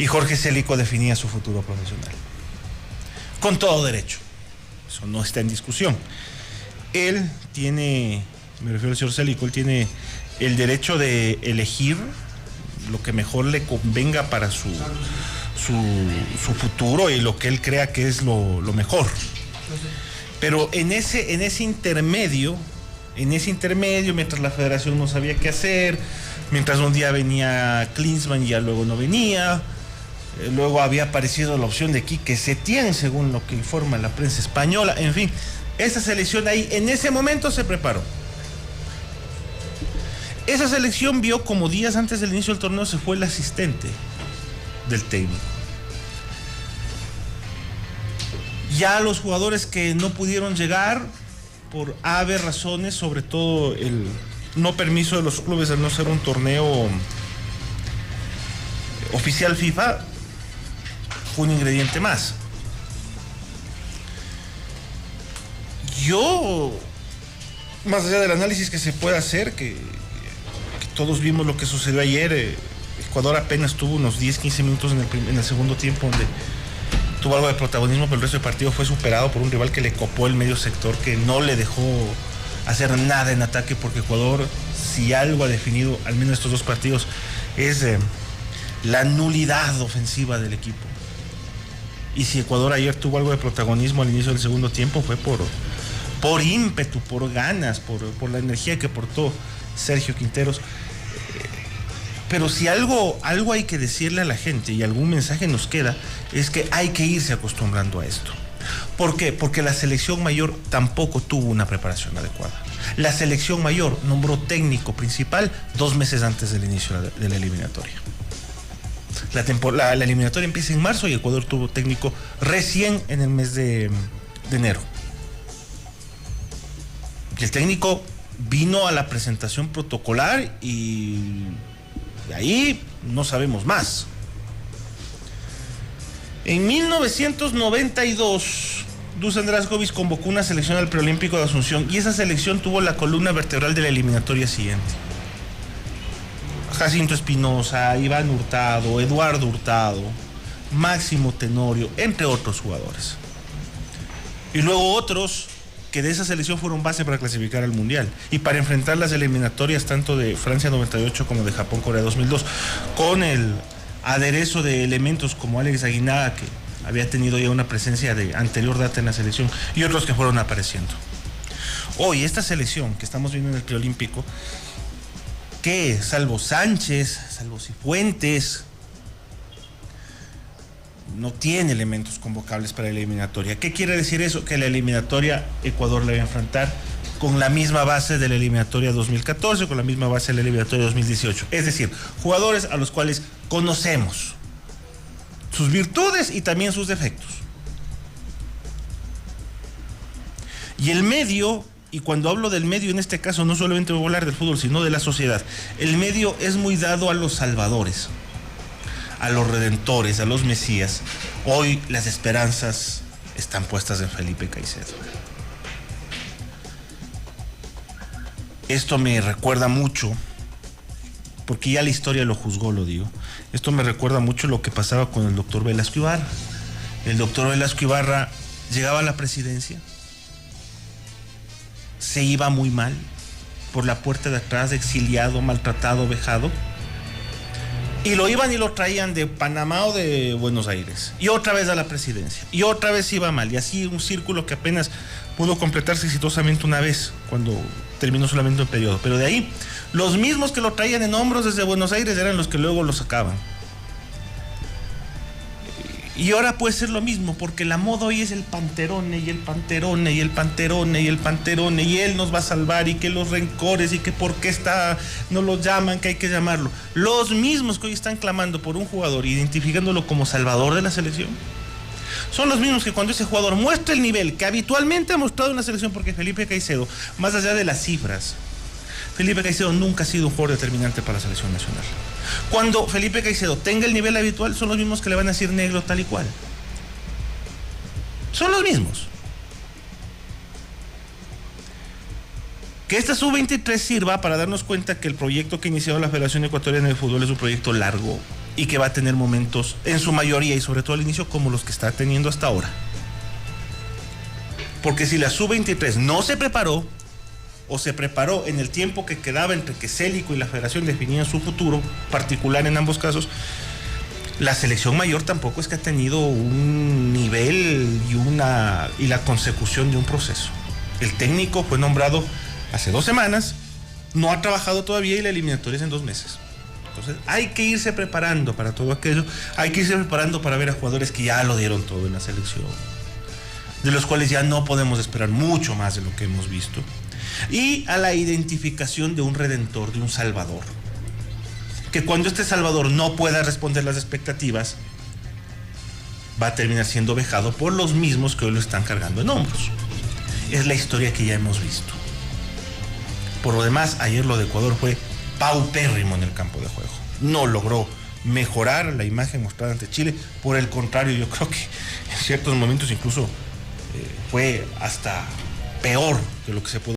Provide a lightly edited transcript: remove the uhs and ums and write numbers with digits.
y Jorge Célico definía su futuro profesional. Con todo derecho. Eso no está en discusión. Él tiene, me refiero al señor Célico, él tiene el derecho de elegir lo que mejor le convenga para su futuro y lo que él crea que es lo mejor. Pero en ese intermedio, mientras la federación no sabía qué hacer, mientras un día venía Klinsmann y ya luego no venía, luego había aparecido la opción de Quique Setién, según lo que informa la prensa española, en fin, esa selección ahí en ese momento se preparó. Esa selección vio como días antes del inicio del torneo se fue el asistente del técnico. Ya los jugadores que no pudieron llegar por razones, sobre todo el no permiso de los clubes al no ser un torneo oficial FIFA, fue un ingrediente más. Yo, más allá del análisis que se puede hacer, que todos vimos lo que sucedió ayer, Ecuador apenas tuvo unos 10-15 minutos en el segundo tiempo donde tuvo algo de protagonismo, pero el resto del partido fue superado por un rival que le copó el medio sector, que no le dejó hacer nada en ataque, porque Ecuador, si algo ha definido, al menos estos dos partidos, es la nulidad ofensiva del equipo. Y si Ecuador ayer tuvo algo de protagonismo al inicio del segundo tiempo, fue por ímpetu, por ganas, por la energía que aportó Sergio Quinteros. Pero si algo hay que decirle a la gente y algún mensaje nos queda, es que hay que irse acostumbrando a esto. ¿Por qué? Porque la selección mayor tampoco tuvo una preparación adecuada. La selección mayor nombró técnico principal 2 meses antes del inicio de la eliminatoria. La eliminatoria empieza en marzo y Ecuador tuvo técnico recién en el mes de enero. Y el técnico vino a la presentación protocolar y de ahí no sabemos más. En 1992, Dusan Drašković convocó una selección al preolímpico de Asunción y esa selección tuvo la columna vertebral de la eliminatoria siguiente: Jacinto Espinosa, Iván Hurtado, Eduardo Hurtado, Máximo Tenorio, entre otros jugadores. Y luego otros que de esa selección fueron base para clasificar al Mundial y para enfrentar las eliminatorias tanto de Francia 98 como de Japón-Corea 2002, con el aderezo de elementos como Alex Aguinaga, que había tenido ya una presencia de anterior data en la selección, y otros que fueron apareciendo. Hoy esta selección que estamos viendo en el preolímpico, que salvo Sánchez, salvo Cifuentes, no tiene elementos convocables para la eliminatoria. ¿Qué quiere decir eso? Que la eliminatoria Ecuador la va a enfrentar con la misma base de la eliminatoria 2014, con la misma base de la eliminatoria 2018. Es decir, jugadores a los cuales conocemos sus virtudes y también sus defectos. Y el medio, y cuando hablo del medio en este caso no solamente voy a hablar del fútbol, sino de la sociedad, el medio es muy dado a los salvadores, a los redentores, a los mesías. Hoy las esperanzas están puestas en Felipe Caicedo. Esto me recuerda mucho, porque ya la historia lo juzgó, lo digo. Esto me recuerda mucho lo que pasaba con el doctor Velasco Ibarra. El doctor Velasco Ibarra llegaba a la presidencia, se iba muy mal, por la puerta de atrás, exiliado, maltratado, vejado. Y lo iban y lo traían de Panamá o de Buenos Aires. Y otra vez a la presidencia. Y otra vez iba mal. Y así un círculo que apenas pudo completarse exitosamente una vez, cuando terminó solamente un periodo. Pero de ahí, los mismos que lo traían en hombros desde Buenos Aires eran los que luego lo sacaban. Y ahora puede ser lo mismo, porque la moda hoy es el panterone, y el panterone, y el panterone, y el panterone, y él nos va a salvar, y que los rencores, y que por qué no lo llaman, que hay que llamarlo. Los mismos que hoy están clamando por un jugador, identificándolo como salvador de la selección, son los mismos que cuando ese jugador muestra el nivel que habitualmente ha mostrado en la selección, porque Felipe Caicedo, más allá de las cifras, Felipe Caicedo nunca ha sido un jugador determinante para la selección nacional. Cuando Felipe Caicedo tenga el nivel habitual, son los mismos que le van a decir negro tal y cual. Son los mismos. Que esta sub-23 sirva para darnos cuenta que el proyecto que inició la Federación Ecuatoriana de Fútbol es un proyecto largo, y que va a tener momentos, en su mayoría y sobre todo al inicio, como los que está teniendo hasta ahora. Porque si la sub-23 no se preparó, o se preparó en el tiempo que quedaba entre que Célico y la Federación definían su futuro particular en ambos casos, la selección mayor tampoco es que ha tenido un nivel y la consecución de un proceso. El técnico fue nombrado hace 2 semanas, no ha trabajado todavía y la eliminatoria es en 2 meses. Entonces hay que irse preparando para todo aquello, hay que irse preparando para ver a jugadores que ya lo dieron todo en la selección, de los cuales ya no podemos esperar mucho más de lo que hemos visto, y a la identificación de un redentor, de un salvador, que cuando este salvador no pueda responder las expectativas, va a terminar siendo vejado por los mismos que hoy lo están cargando en hombros. Es la historia que ya hemos visto. Por lo demás, ayer lo de Ecuador fue paupérrimo en el campo de juego. No logró mejorar la imagen mostrada ante Chile. Por el contrario, yo creo que en ciertos momentos incluso fue hasta peor de lo que se pudo